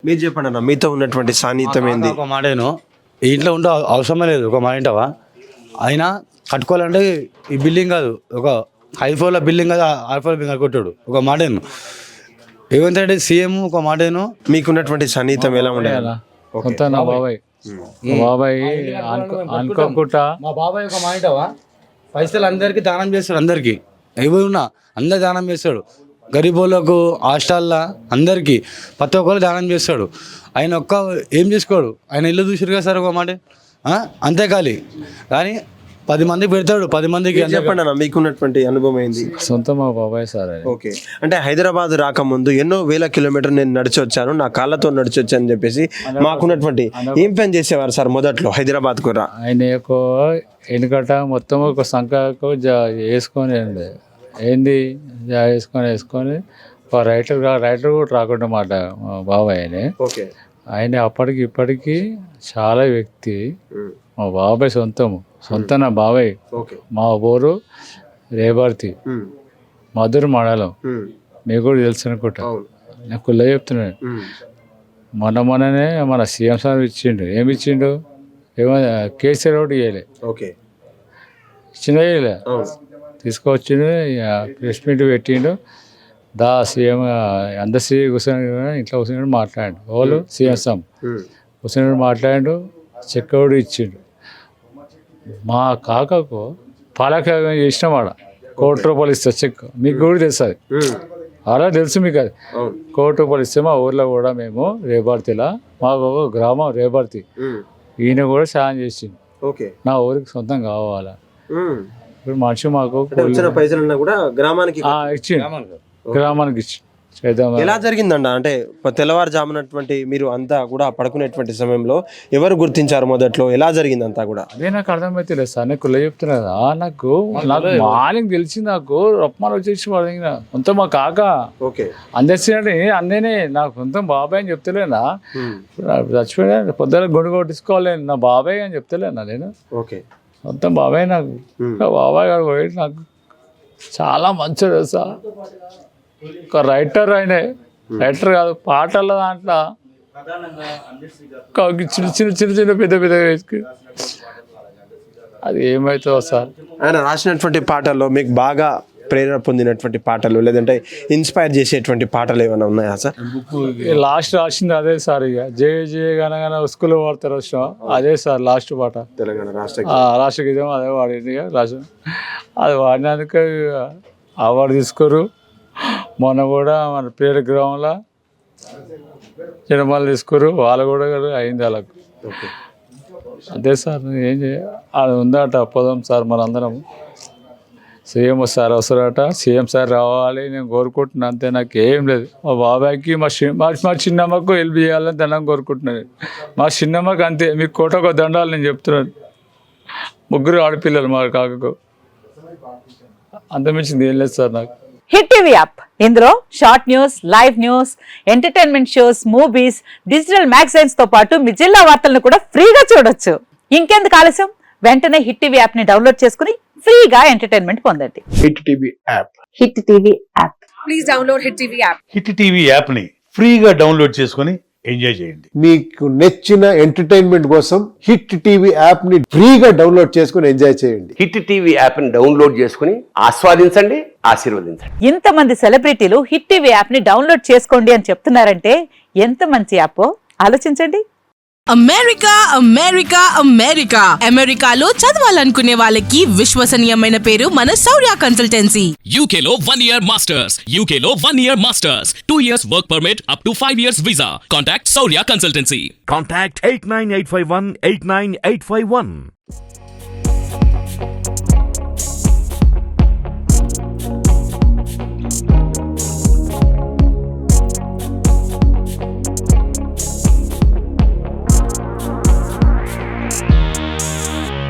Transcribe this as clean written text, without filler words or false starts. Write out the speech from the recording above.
మీరు చెప్పండి అన్న, మీతో ఉన్నటువంటి సాన్నిహిత్యం ఏంది? ఒక మాటేను ఇంట్లో ఉంటే అవసరమే లేదు, ఒక మాట ఏంటవా అయినా కట్టుకోవాలంటే ఈ బిల్డింగ్ కాదు, ఒక 5 ఫ్లోర్ల బిల్డింగ్ కాదు, 6 ఫ్లోర్ల బిల్డింగ్ కొట్టాడు. ఒక మాటేను రేవంత్ రెడ్డి సీఎం, ఒక మాటేను. మీకున్నటువంటి సాన్నిహిత్యం ఎలా ఉండేది? కొంత నా బాబాయ్ అనుకోకుండా మా బాబాయ్ ఒక మాట ఏంటవా పైసలు అందరికీ దానం చేస్తాడు, అందరికీ ఎవరు ఉన్నా అందరు దానం చేస్తాడు, గరీబోళ్ళకు హాస్టల్లో అందరికీ ప్రతి ఒక్కరు దానం చేస్తాడు. ఆయన ఏం చేసుకోడు, ఆయన ఇల్లు చూసారు కదా సార్, ఒక మాట అంతే కానీ 10 మందికి పెడతాడు, 10 మందికి. చెప్పండి అన్న, మీకున్నటువంటి అనుభవం ఏంది? సొంత మా బాబాయ్ సార్. ఓకే, అంటే హైదరాబాద్ రాకముందు ఎన్నో వేల కిలోమీటర్లు నేను నడిచి వచ్చాను, నా కాళ్ళతో నడిచి వచ్చాను అని చెప్పేసి మాకున్నటువంటి ఏం పని చేసేవారు సార్ మొదట్లో హైదరాబాద్కు రా? ఆయన వెనుకట మొత్తం ఒక సంఖకు వేసుకొని ఏంది వేసుకొని రైటర్ కూడా రాకుండా మాట మా బాబాయ్ ఓకే. ఆయన అప్పటికి ఇప్పటికీ చాలా వ్యక్తి. మా బాబాయ్ సొంత నా బాబాయ్. మా ఊరు రేబర్తి, మధుర మండలం, మీకు కూడా తెలుసు అనుకుంటా. నేను కుల్ల చెప్తున్నాను. మొన్ననే మన సీఎం సార్ ఏమి ఇచ్చిండు? ఏమో కేసీఆర్ ఒకటి ఇవ్వలే, ఇచ్చిందో ఇవ్వలే, తీసుకొచ్చిండు, ప్రెస్ మీట్ పెట్టిండు. సీఎం అందరు కూర్చొని ఇంట్లో కూర్చొని మాట్లాడు, వాళ్ళు సీఎం సార్ కూర్చొని మాట్లాడు, చెక్ కూడా ఇచ్చిండు. మా కాకకు పాలక చేసిన వాడ ₹1,00,00,000 ఇస్తా చెక్, మీకు కూడా తెలుస్తుంది, అలా తెలుసు మీకు. అది ₹1,00,00,000 ఇస్తే మా ఊర్లో కూడా మేము రేబర్తిలా, మాకు గ్రామం రేబర్తి, ఈయన కూడా సాయం చేసిండు. నా ఊరికి సొంతం కావాలా. ఇప్పుడు మనిషి మాకు పైసలు కూడా గ్రామానికి ఇచ్చి ఎలా జరిగిందండి? అంటే తెల్లవారుజామునటువంటి మీరు అంతా కూడా పడుకునేటువంటి సమయంలో ఎవరు గుర్తించారు మొదట్లో? ఎలా జరిగింది అంతా కూడా? అదే నాకు అర్థమైతే లేదు సార్, నేను కుల్ల చెప్తున్నా కదా. నాకు మార్నింగ్ తెలిసి నాకు రప్మాలు వచ్చేసి పడిన కొంత మా కాక అందరిసినట్టు అన్నేనే నాకు సొంతం బాబాయ్ అని చెప్తలేనా, చచ్చిపోయినా పొద్దున గుండు కొట్టించుకోవాలి నా బాబాయ్ అని చెప్తలేనా నేను. సొంతం బాబాయ్ నాకు. బాబాయ్ గారు పోయి నాకు చాలా మంచిది సార్. ఒక రైటర్, రైటర్ కాదు, పాటల దాంట్లో చిన్న పెద్ద వేసుకు అది ఏమవుతుందో సార్. ఆయన రాసినటువంటి పాటల్లో మీకు బాగా ప్రేరణ పొందినటువంటి పాటలు, లేదంటే ఇన్స్పైర్ చేసేటువంటి పాటలు ఏమైనా ఉన్నాయా సార్? లాస్ట్ రాసింది అదే సార్. ఇక జయ జయ గనగన స్కూల్లో వాడతారు అదే సార్ లాస్ట్ పాట. తెలంగాణ రాష్ట్ర గీతం అదే వాడింది. రాష్ట్రం అది వాడినందుకు అవార్డు తీసుకోరు. మొన్న కూడా మన పేరు గ్రామంలో జనమాలు తీసుకోరు, వాళ్ళు కూడా అయింది వాళ్ళకు. అదే సార్ ఏం అది ఉందట, పోదాం సార్ మనందరం. సీఎం సార్ వస్తారట, సీఎం సార్ రావాలి నేను కోరుకుంటున్నాను, అంతే. నాకు ఏం లేదు. మా బాబాయ్కి మా చిన్నమ్మకు హెల్ప్ చేయాలని దండం కోరుకుంటున్నాను. మా చిన్నమ్మకి అంతే, మీకు కోటకు దండాలు నేను చెప్తున్నాను. 3 ఆడపిల్లలు మా కాకకు, అంతమించింది ఏం లేదు సార్ నాకు. హిట్ టీవీ యాప్, ఇందులో short news, live news, entertainment shows, movies, digital magazines తో పాటు మీ జిల్లా వార్తలను కూడా ఫ్రీగా చూడొచ్చు. ఇంకెందుకు ఆలస్యం, వెంటనే హిట్ టీవీ యాప్ ని డౌన్లోడ్ చేసుకుని ఫ్రీగా ఎంటర్టైన్మెంట్ పొందండి. Hit TV app. Hit TV app. Please download hit TV app. Hit TV app ని ఫ్రీగా డౌన్లోడ్ చేసుకుని ఎంజాయ్ చేయండి. మీకు నచ్చిన ఎంటర్టైన్మెంట్ కోసం హిట్ టీవీ యాప్ ని ఫ్రీగా డౌన్లోడ్ చేసుకుని ఎంజాయ్ చేయండి. హిట్ టీవీ యాప్ ని డౌన్లోడ్ చేసుకుని ఆస్వాదించండి, ఆశీర్వదించండి. ఇంతమంది సెలబ్రిటీలు హిట్ టీవీ యాప్ ని డౌన్లోడ్ చేసుకోండి అని చెప్తున్నారంటే ఎంత మంచి యాప్ ఆలోచించండి. అమెరికా అమెరికా అమెరికా అమెరికాలో చదవాలనుకునే వాళ్ళకి విశ్వసనీయమైన పేరు మన శౌర్య కన్సల్టెన్సీ. UK లో 1 year masters, UK లో 1 year masters, 2 years work permit up to 5 years visa. Contact Saurya Consultancy. Contact 89851 89851.